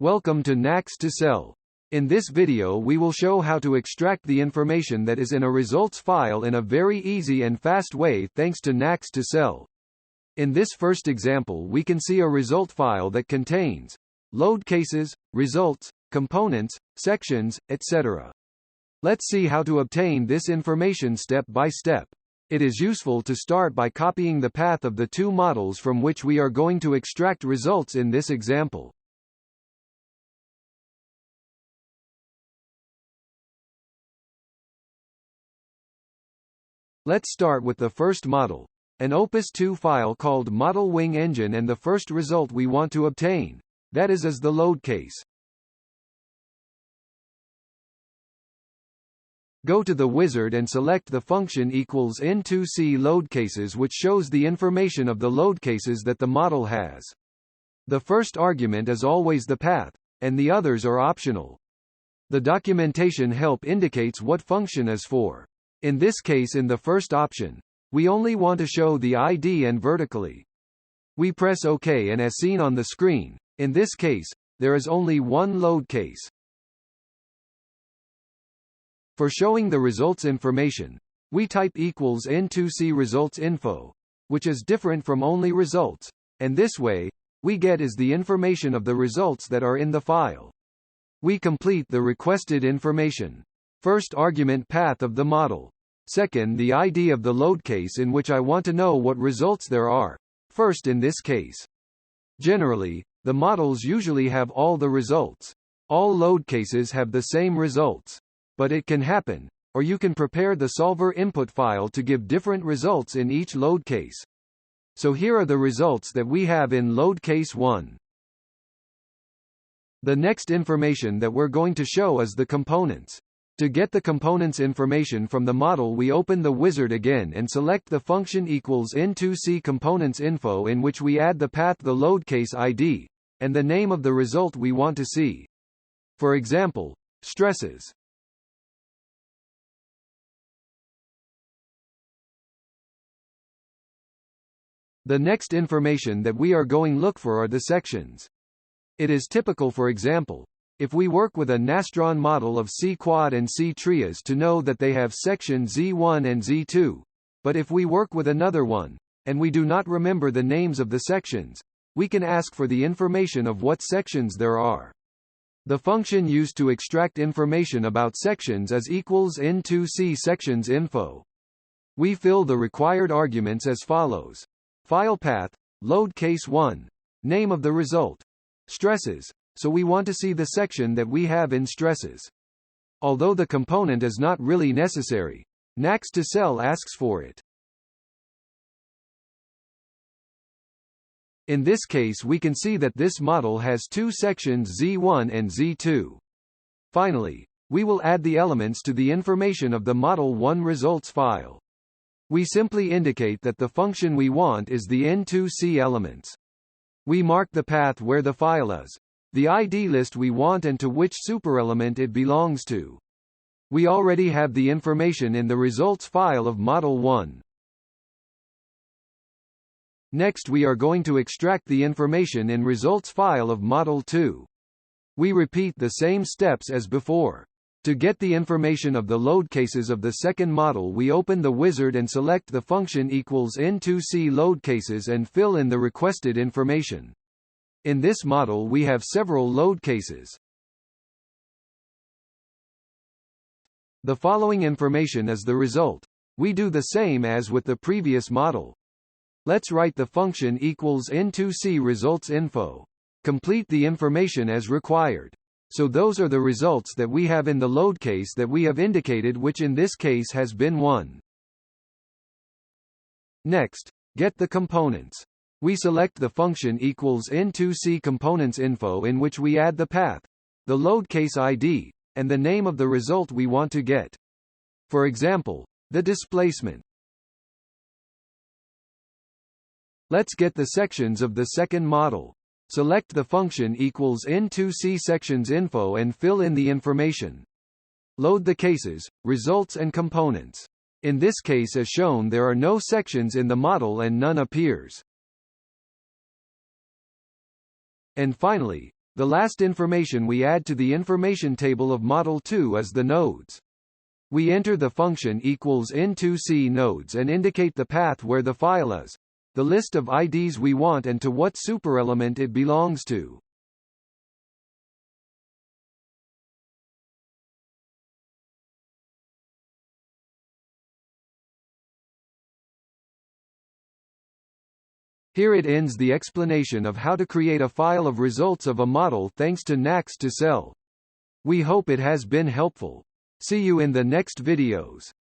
Welcome to NaxToCell. In this video we will show how to extract the information that is in a results file in a very easy and fast way thanks to NaxToCell. In this first example we can see a result file that contains load cases, results, components, sections, etc. Let's see how to obtain this information step by step. It is useful to start by copying the path of the two models from which we are going to extract results in this example. Let's start with the first model, an Opus 2 file called Model Wing Engine, and the first result we want to obtain, that is the load case. Go to the wizard and select the function equals N2C load cases, which shows the information of the load cases that the model has. The first argument is always the path, and the others are optional. The documentation help indicates what function is for. In this case, in the first option, we only want to show the ID and vertically. We press OK, and as seen on the screen, in this case, there is only one load case. For showing the results information, we type equals N2C results info, which is different from only results, and this way, we get is the information of the results that are in the file. We complete the requested information. First argument path of the model. Second, the ID of the load case in which I want to know what results there are. First in this case. Generally, the models usually have all the results. All load cases have the same results. But it can happen, or you can prepare the solver input file to give different results in each load case. So here are the results that we have in load case 1. The next information that we're going to show is the components. To get the components information from the model, we open the wizard again and select the function equals N2C components info, in which we add the path, the load case ID, and the name of the result we want to see. For example, stresses. The next information that we are going look for are the sections. It is typical, for example, if we work with a NASTRAN model of C quad and C trias, to know that they have section Z1 and Z2. But if we work with another one, and we do not remember the names of the sections, we can ask for the information of what sections there are. The function used to extract information about sections is equals N2C sections info. We fill the required arguments as follows. File path, load case 1, name of the result, stresses, so we want to see the section that we have in stresses. Although the component is not really necessary, NaxToCell asks for it. In this case we can see that this model has two sections Z1 and Z2. Finally, we will add the elements to the information of the Model 1 results file. We simply indicate that the function we want is the N2C elements. We mark the path where the file is, the ID list we want, and to which superelement it belongs to. We already have the information in the results file of Model 1. Next we are going to extract the information in results file of Model 2. We repeat the same steps as before. To get the information of the load cases of the second model, we open the wizard and select the function equals N2C load cases and fill in the requested information. In this model we have several load cases. The following information is the result. We do the same as with the previous model. Let's write the function equals N2C results info. Complete the information as required. So those are the results that we have in the load case that we have indicated, which in this case has been 1. Next, get the components. We select the function equals N2C components info, in which we add the path, the load case ID, and the name of the result we want to get. For example, the displacement. Let's get the sections of the second model. Select the function equals N2C sections info and fill in the information. Load the cases, results and components. In this case as shown, there are no sections in the model and none appears. And finally, The last information we add to the information table of Model 2 is the nodes. We enter the function equals N2C nodes and indicate the path where the file is, the list of IDs we want and to what superelement it belongs to. Here it ends the explanation of how to create a file of results of a model thanks to NaxToCell. We hope it has been helpful. See you in the next videos.